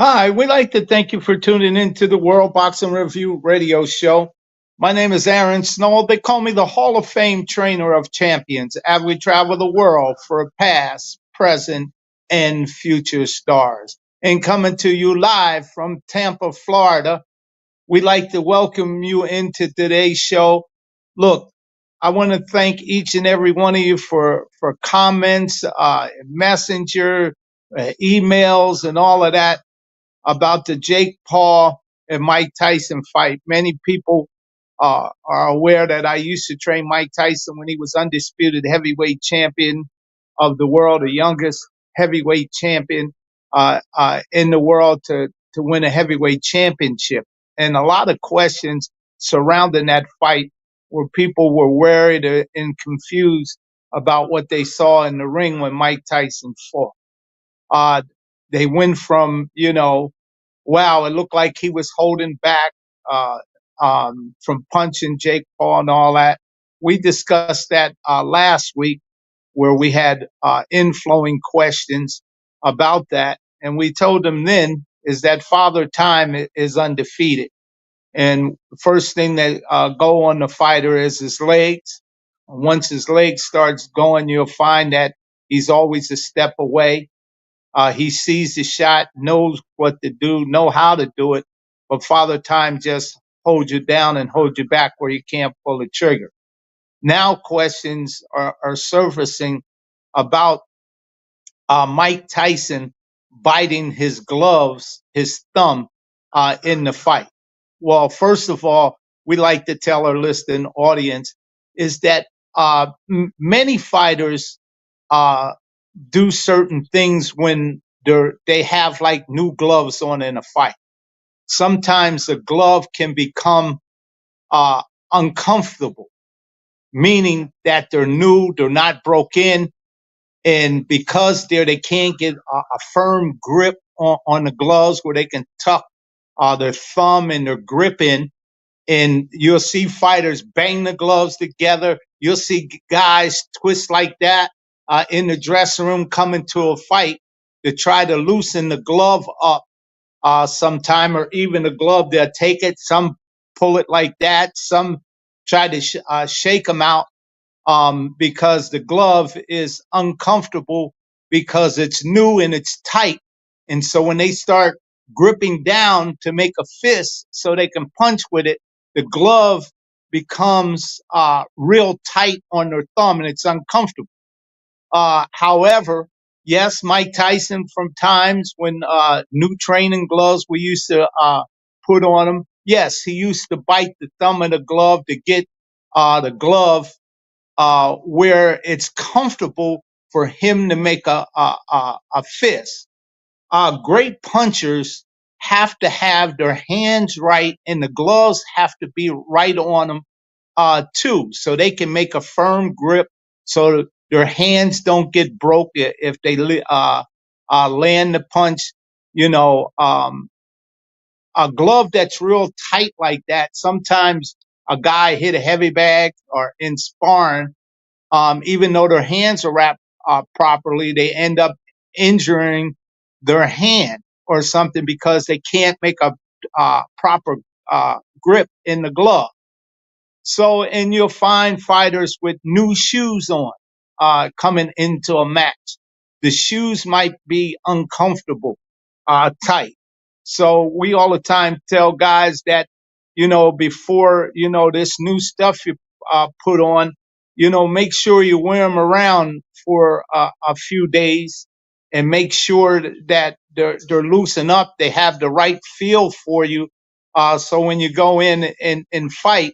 Hi, we'd like to thank you for tuning in to the World Boxing Review radio show. My name is Aaron Snowell. They call me the Hall of Fame trainer of champions as we travel the world for past, present, and future stars. And coming to you live from Tampa, Florida, we'd like to welcome you into today's show. Look, I want to thank each and every one of you for comments, messenger, emails, and all of that about the Jake Paul and Mike Tyson fight. Many people are aware that I used to train Mike Tyson when he was undisputed heavyweight champion of the world, the youngest heavyweight champion in the world to win a heavyweight championship. And a lot of questions surrounding that fight where people were worried and confused about what they saw in the ring when Mike Tyson fought. Uh, they went from, wow, it looked like he was holding back from punching Jake Paul and all that. We discussed that last week where we had inflowing questions about that. And we told them then is that Father Time is undefeated. And the first thing that go on the fighter is his legs. Once his legs starts going, you'll find that he's always a step away. He sees the shot, knows what to do, know how to do it, but Father Time just holds you down and holds you back where you can't pull the trigger. Now questions are surfacing about Mike Tyson biting his gloves, his thumb, in the fight. Well, first of all, we like to tell our listening audience is that many fighters do certain things when they have like new gloves on in a fight. Sometimes the glove can become uncomfortable, meaning that they're new, they're not broke in, and because they can't get a firm grip on the gloves where they can tuck their thumb and their grip in. And you'll see fighters bang the gloves together. You'll see guys twist like that in the dressing room coming to a fight to try to loosen the glove up sometime, or even the glove, they'll take it. Some pull it like that. Some try to shake them out because the glove is uncomfortable because it's new and it's tight. And so when they start gripping down to make a fist so they can punch with it, the glove becomes real tight on their thumb and it's uncomfortable. However, yes, Mike Tyson, from times when new training gloves we used to put on him, yes, he used to bite the thumb of the glove to get the glove where it's comfortable for him to make a fist. Great punchers have to have their hands right and the gloves have to be right on them too, so they can make a firm grip so their hands don't get broke if they land the punch. A glove that's real tight like that, sometimes a guy hit a heavy bag or in sparring, even though their hands are wrapped properly, they end up injuring their hand or something because they can't make a proper grip in the glove. So, and you'll find fighters with new shoes on coming into a match. The shoes might be uncomfortable, tight. So we all the time tell guys that, before, this new stuff you put on, make sure you wear them around for a few days and make sure that they're loosened up. They have the right feel for you. So when you go in and fight,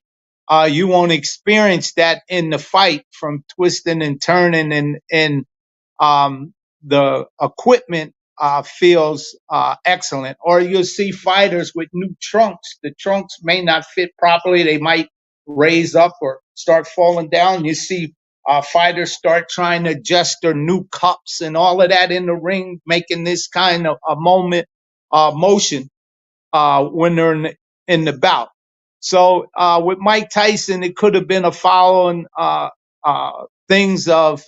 you won't experience that in the fight from twisting and turning and the equipment feels excellent. Or you'll see fighters with new trunks. The trunks may not fit properly. They might raise up or start falling down. You see fighters start trying to adjust their new cups and all of that in the ring, making this kind of a motion when they're in the bout. So with Mike Tyson, it could have been a following things of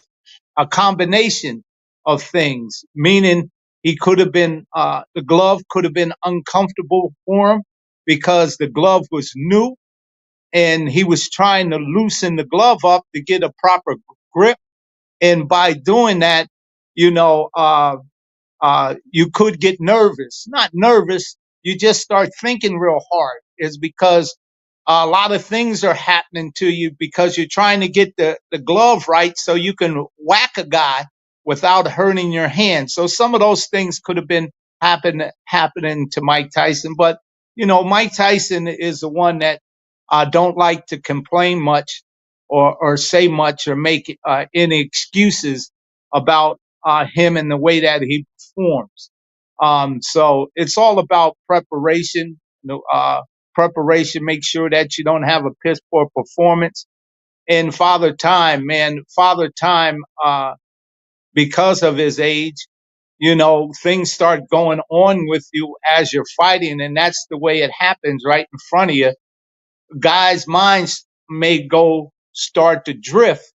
a combination of things, meaning He could have been, the glove could have been uncomfortable for him because the glove was new and he was trying to loosen the glove up to get a proper grip. And by doing that, you know, you could get nervous. Not nervous, you just start thinking real hard. Is because a lot of things are happening to you because you're trying to get the glove right so you can whack a guy without hurting your hand. So some of those things could have been happening to Mike Tyson. But, you know, Mike Tyson is the one that don't like to complain much or say much or make any excuses about him and the way that he performs. So it's all about preparation. Preparation, make sure that you don't have a piss poor performance. And Father Time, man, Father Time, because of his age, you know, things start going on with you as you're fighting, and that's the way it happens right in front of you. Guys' minds may start to drift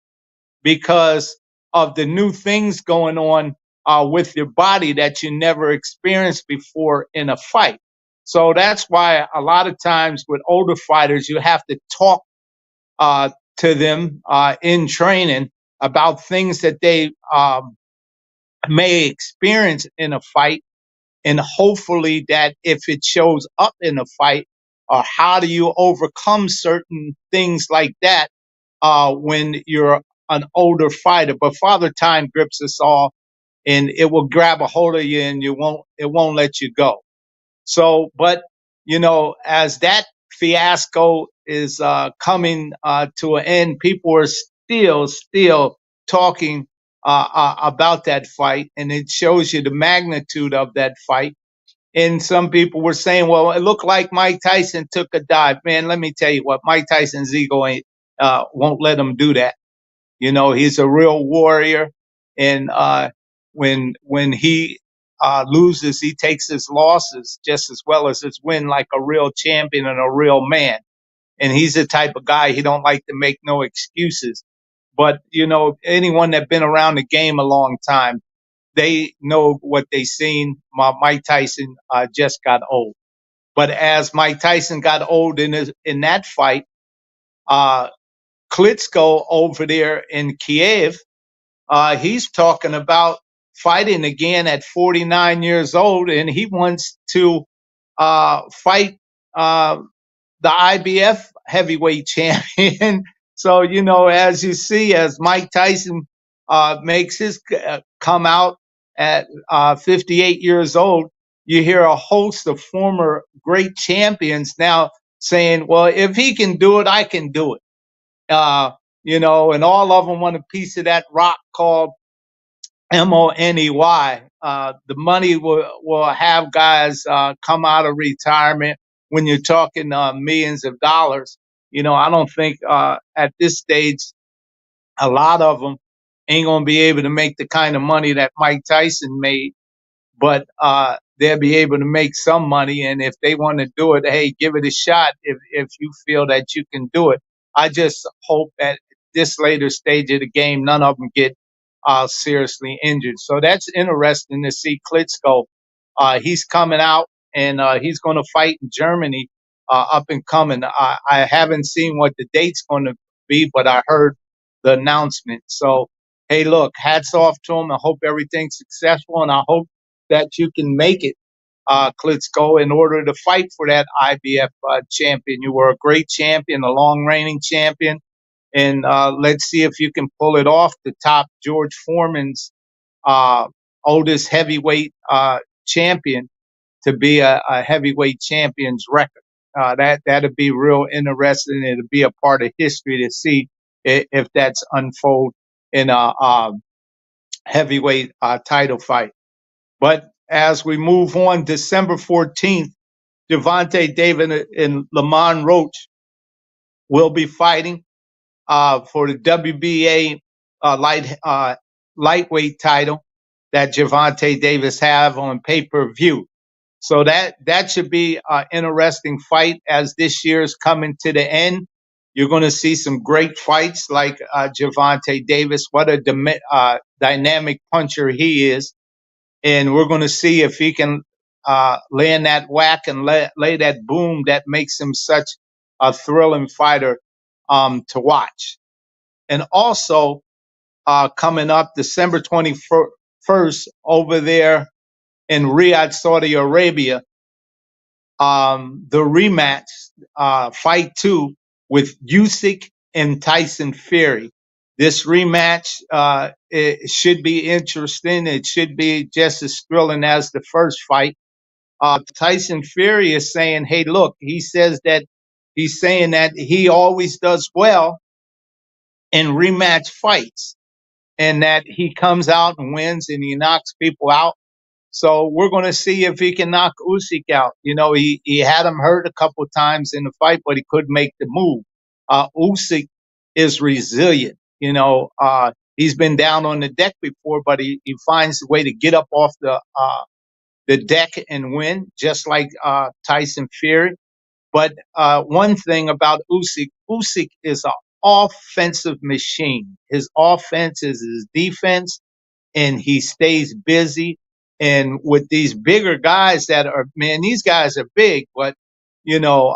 because of the new things going on with your body that you never experienced before in a fight. So that's why a lot of times with older fighters, you have to talk to them in training about things that they may experience in a fight, and hopefully that if it shows up in a fight, how do you overcome certain things like that when you're an older fighter? But Father Time grips us all, and it will grab a hold of you, and it won't let you go. So, but you know, as that fiasco is coming to an end, people are still talking about that fight, and it shows you the magnitude of that fight. And some people were saying, well, it looked like Mike Tyson took a dive. Man, let me tell you what, Mike Tyson's ego won't let him do that. You know, he's a real warrior. And when he loses, he takes his losses just as well as his win like a real champion and a real man. And he's the type of guy, he don't like to make no excuses. But, you know, anyone that's been around the game a long time, they know what they seen. Mike Tyson just got old. But as Mike Tyson got old in that fight, Klitschko over there in Kiev, he's talking about fighting again at 49 years old, and he wants to fight the IBF heavyweight champion. So, you know, as you see, as Mike Tyson makes his come out at 58 years old, you hear a host of former great champions now saying, well, if he can do it, I can do it. You know, and all of them want a piece of that rock called Money. The money will have guys come out of retirement when you're talking millions of dollars. You know, I don't think at this stage a lot of them ain't gonna be able to make the kind of money that Mike Tyson made, but they'll be able to make some money. And if they want to do it, hey, give it a shot if you feel that you can do it. I just hope that this later stage of the game, none of them get seriously injured. So that's interesting to see Klitschko. He's coming out and he's going to fight in Germany up and coming. I haven't seen what the date's going to be, but I heard the announcement. So, hey, look, hats off to him. I hope everything's successful, and I hope that you can make it, Klitschko, in order to fight for that IBF champion. You were a great champion, a long reigning champion, and let's see if you can pull it off to top George Foreman's oldest heavyweight champion to be a heavyweight champion's record. That'd be real interesting. It'd be a part of history to see if that's unfold in a heavyweight title fight. But as we move on, December 14th, Gervonta Davis and Lamont Roach will be fighting for the WBA lightweight title that Gervonta Davis have on pay-per-view. So that should be an interesting fight as this year is coming to the end. You're going to see some great fights like Gervonta Davis. What a dynamic puncher he is. and we're going to see if he can land that whack and lay that boom that makes him such a thrilling fighter to watch. And also coming up December 21st over there in Riyadh, Saudi Arabia, the rematch, fight 2 with Usyk and Tyson Fury. This rematch, it should be interesting. It should be just as thrilling as the first fight. Tyson Fury is saying, hey, look, he's saying that he always does well in rematch fights and that he comes out and wins and he knocks people out. So we're going to see if he can knock Usyk out. You know, he had him hurt a couple of times in the fight, but he couldn't make the move. Usyk is resilient. You know, he's been down on the deck before, but he finds a way to get up off the deck and win, just like Tyson Fury. But one thing about Usyk is an offensive machine. His offense is his defense, and he stays busy. And with these bigger guys that are, man, these guys are big, but you know,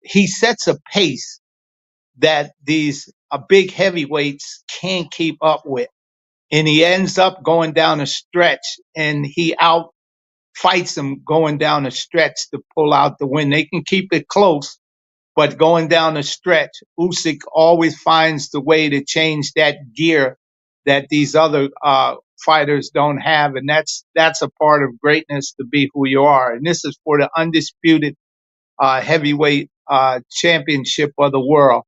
he sets a pace that these big heavyweights can't keep up with, and he ends up going down a stretch, and he out fights them going down a stretch to pull out the win. They can keep it close, but going down the stretch, Usyk always finds the way to change that gear that these other fighters don't have, and that's a part of greatness to be who you are. And this is for the undisputed heavyweight championship of the world,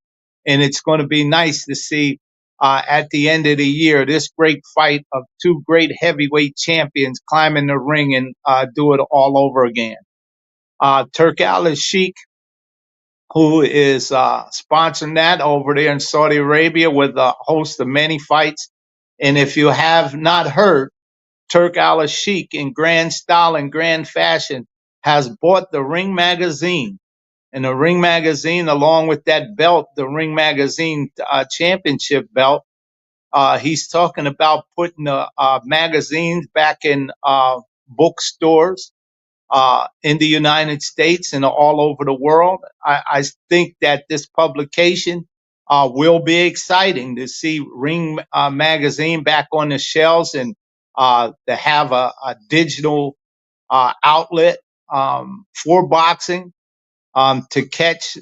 and it's going to be nice to see at the end of the year this great fight of two great heavyweight champions climb in the ring and do it all over again. Turk Al-Sheikh, who is sponsoring that over there in Saudi Arabia with a host of many fights. And if you have not heard, Turk Al-Sheikh in grand style and grand fashion has bought the Ring magazine. And the Ring magazine, along with that belt, the Ring magazine championship belt, he's talking about putting the magazines back in bookstores in the United States and all over the world. I think that this publication will be exciting to see Ring magazine back on the shelves and to have a digital outlet for boxing to catch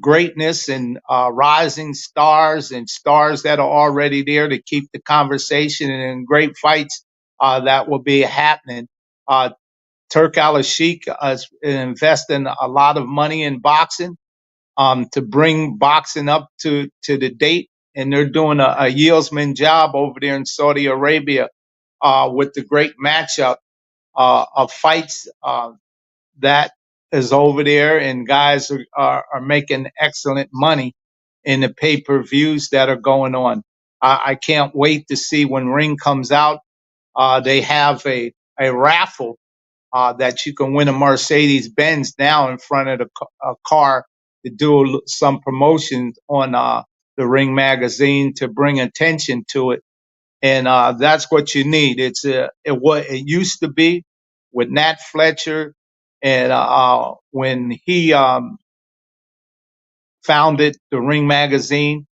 greatness and rising stars and stars that are already there to keep the conversation and great fights that will be happening. Turk Al-Sheikh is investing a lot of money in boxing to bring boxing up to the date, and they're doing a yeoman job over there in Saudi Arabia with the great matchup of fights that is over there, and guys are making excellent money in the pay-per-views that are going on. I can't wait to see when Ring comes out. They have a raffle that you can win a Mercedes Benz now in front of a car to do some promotions on the Ring magazine to bring attention to it. And that's what you need. What it used to be with Nat Fletcher, and when he founded the Ring magazine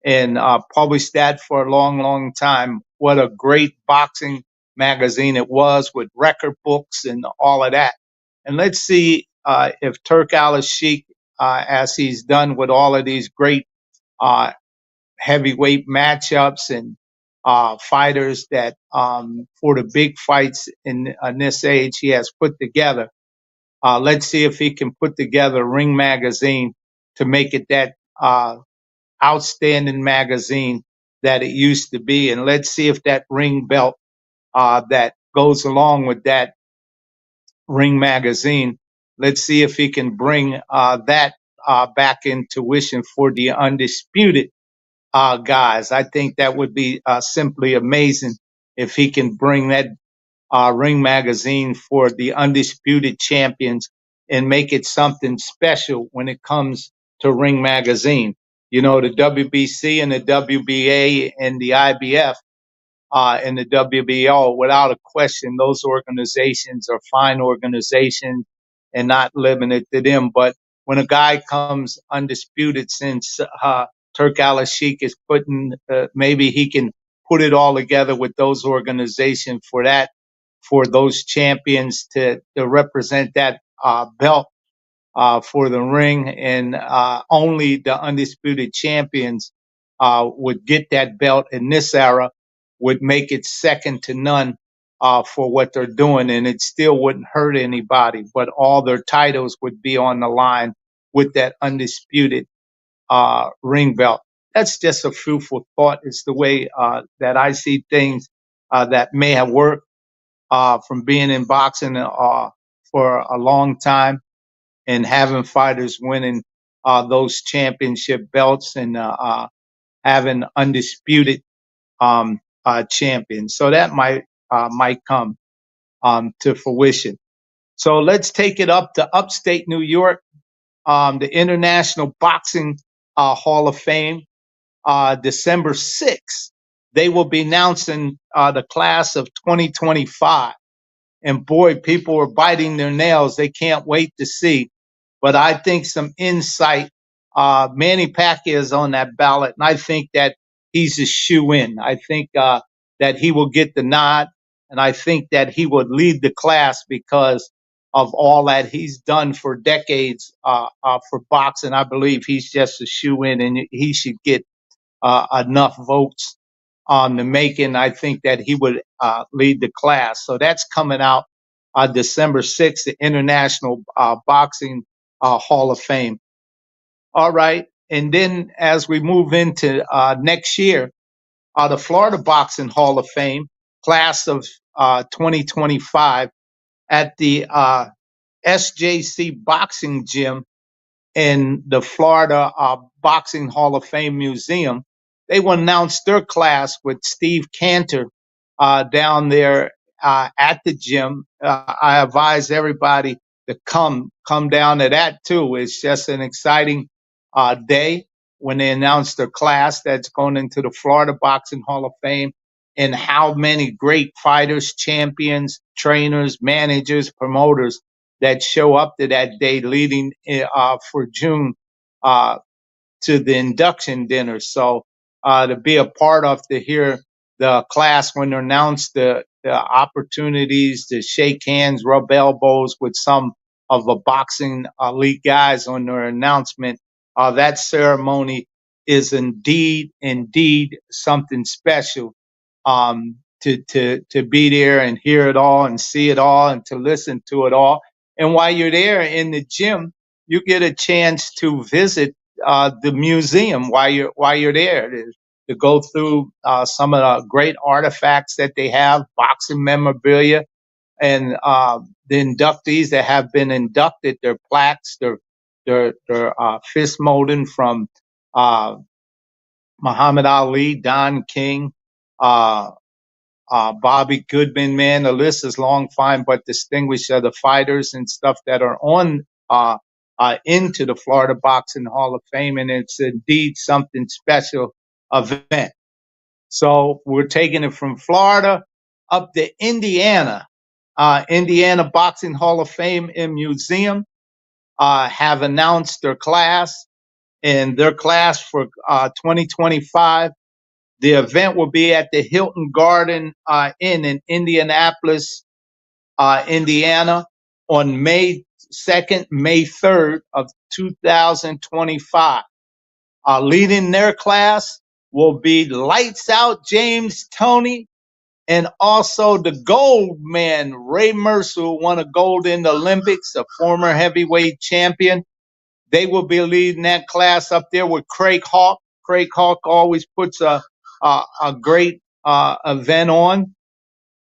and published that for a long, long time. What a great boxing magazine it was with record books and all of that. And let's see if Turk Al-Sheikh, as he's done with all of these great heavyweight matchups and fighters that for the big fights in this age he has put together. Let's see if he can put together Ring magazine to make it that outstanding magazine that it used to be. And let's see if that Ring belt that goes along with that Ring magazine, let's see if he can bring that back into tuition for the undisputed guys. I think that would be simply amazing if he can bring that Ring magazine for the undisputed champions and make it something special when it comes to Ring magazine. You know, the WBC and the WBA and the IBF in the WBO. Without a question, those organizations are fine organizations and not limited to them. But when a guy comes undisputed, since Turk Al-Sheikh is putting, maybe he can put it all together with those organizations for that, for those champions to represent that belt for the ring, and only the undisputed champions would get that belt in this era, would make it second to none for what they're doing, and it still wouldn't hurt anybody. But all their titles would be on the line with that undisputed ring belt. That's just a fruitful thought. It's the way that I see things that may have worked from being in boxing for a long time and having fighters winning those championship belts and having undisputed champions. So that might come to fruition. So let's take it up to upstate New York, the International Boxing Hall of Fame, December 6th. They will be announcing the class of 2025. And boy, people are biting their nails. They can't wait to see. But I think some insight. Manny Pacquiao is on that ballot, and I think that he's a shoe in. I think that he will get the nod, and I think that he would lead the class because of all that he's done for decades for boxing. I believe he's just a shoe in, and he should get enough votes on the making. I think that he would lead the class. So that's coming out December 6th, the International Boxing Hall of Fame. All right. And then as we move into next year, the Florida Boxing Hall of Fame, class of 2025 at the SJC Boxing Gym in the Florida Boxing Hall of Fame Museum. They will announce their class with Steve Cantor down there at the gym. I advise everybody to come down to that too. It's just an exciting day when they announce their class that's going into the Florida Boxing Hall of Fame, and how many great fighters, champions, trainers, managers, promoters that show up to that day leading for June to the induction dinner. So to be a part of, to hear the class when they announce the opportunities to shake hands, rub elbows with some of the boxing elite guys on their announcement, that ceremony is indeed something special. To be there and hear it all and see it all and to listen to it all. And while you're there in the gym, you get a chance to visit the museum while you're there, to go through some of the great artifacts that they have, boxing memorabilia, and the inductees that have been inducted, their plaques, their fist molding from Muhammad Ali, Don King, Bobby Goodman, man, the list is long, fine, but distinguished other fighters and stuff that are on into the Florida Boxing Hall of Fame, and it's indeed something special event. So we're taking it from Florida up to Indiana. Indiana Boxing Hall of Fame and Museum have announced their class, and their class for 2025. The event will be at the Hilton Garden Inn in Indianapolis, Indiana, on May 2nd, May 3rd of 2025. Leading their class will be Lights Out James Toney, and also the gold man, Ray Mercer, who won a gold in the Olympics, a former heavyweight champion. They will be leading that class up there with Craig Hawk. Craig Hawk always puts a great event on,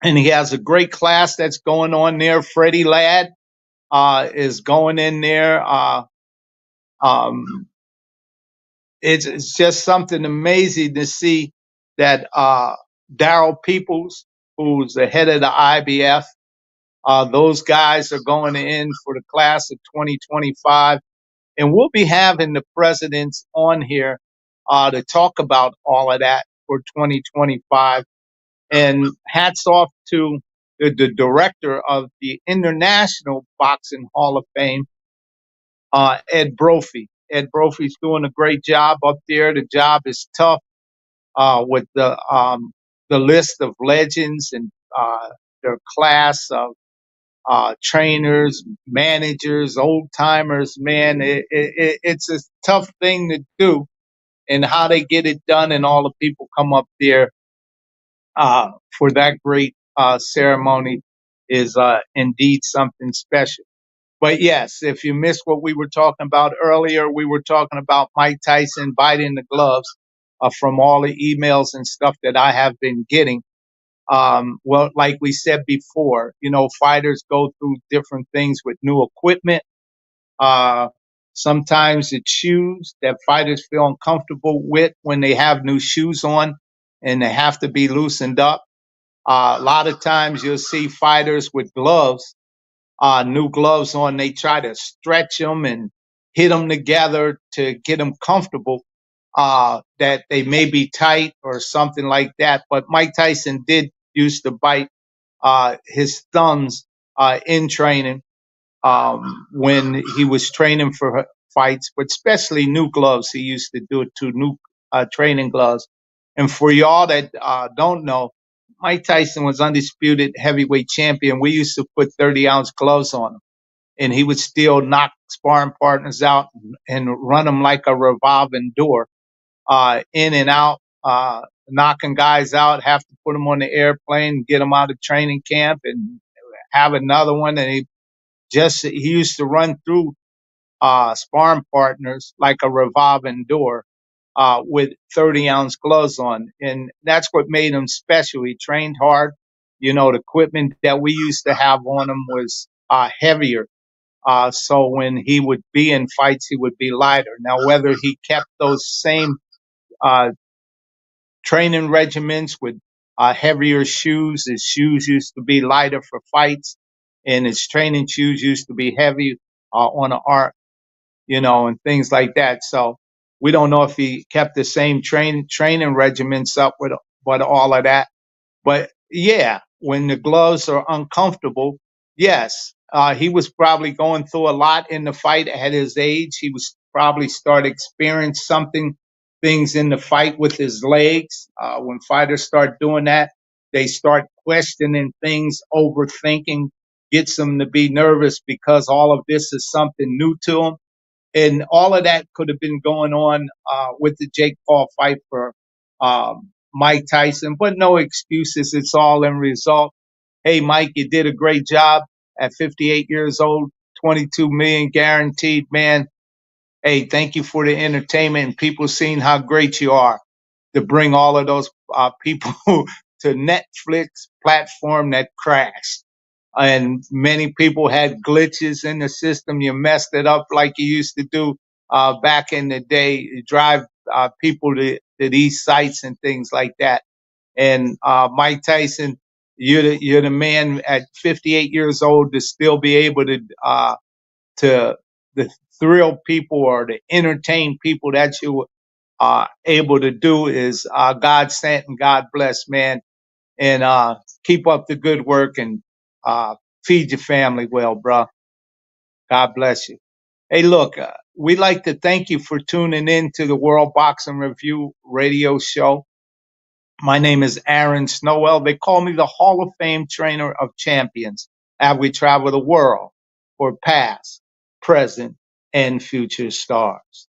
and he has a great class that's going on there. Freddie Ladd is going in there. It's just something amazing to see that Darryl Peoples, who's the head of the IBF, those guys are going in for the class of 2025. And we'll be having the presidents on here to talk about all of that for 2025. And hats off to the director of the International Boxing Hall of Fame, Ed Brophy. Ed Brophy's doing a great job up there. The job is tough with the list of legends and their class of trainers, managers, old timers. Man, it's a tough thing to do, and how they get it done, and all the people come up there for that great ceremony is indeed something special. But yes, if you missed what we were talking about earlier, we were talking about Mike Tyson biting the gloves from all the emails and stuff that I have been getting. Well, like we said before, fighters go through different things with new equipment. Uh, Sometimes it's shoes that fighters feel uncomfortable with when they have new shoes on and they have to be loosened up. A lot of times you'll see fighters with gloves, new gloves on. They try to stretch them and hit them together to get them comfortable. That they may be tight or something like that. But Mike Tyson did used to bite his thumbs in training when he was training for fights, but especially new gloves. He used to do it to new training gloves. And for y'all that don't know, Mike Tyson was undisputed heavyweight champion. We used to put 30-ounce gloves on him, and he would still knock sparring partners out and run them like a revolving door, in and out, knocking guys out, have to put them on the airplane, get them out of training camp, and have another one. And he used to run through sparring partners like a revolving door with 30-ounce gloves on. And that's what made him special. He trained hard. The equipment that we used to have on him was heavier. So when he would be in fights, he would be lighter. Now, whether he kept those same uh, training regimens with heavier shoes, his shoes used to be lighter for fights, and his training shoes used to be heavy on the arc, and things like that. So we don't know if he kept the same training regiments up with all of that. But yeah, when the gloves are uncomfortable, yes, he was probably going through a lot in the fight at his age. He was probably started experiencing things in the fight with his legs. When fighters start doing that, they start questioning things, overthinking, gets them to be nervous because all of this is something new to them. And all of that could have been going on with the Jake Paul fight for Mike Tyson, but no excuses. It's all in result. Hey, Mike, you did a great job at 58 years old, 22 million guaranteed, man. Hey, thank you for the entertainment and people seeing how great you are to bring all of those people to Netflix platform that crashed. And many people had glitches in the system. You messed it up like you used to do back in the day. You drive people to these sites and things like that. And Mike Tyson, you're the man at 58 years old to still be able to the thrill people or to entertain people that you are able to do is God sent and God bless, man. And keep up the good work and uh, feed your family well, bro. God bless you. Hey, look, we'd like to thank you for tuning in to the World Boxing Review radio show. My name is Aaron Snowell. They call me the Hall of Fame trainer of champions as we travel the world for past, present, and future stars.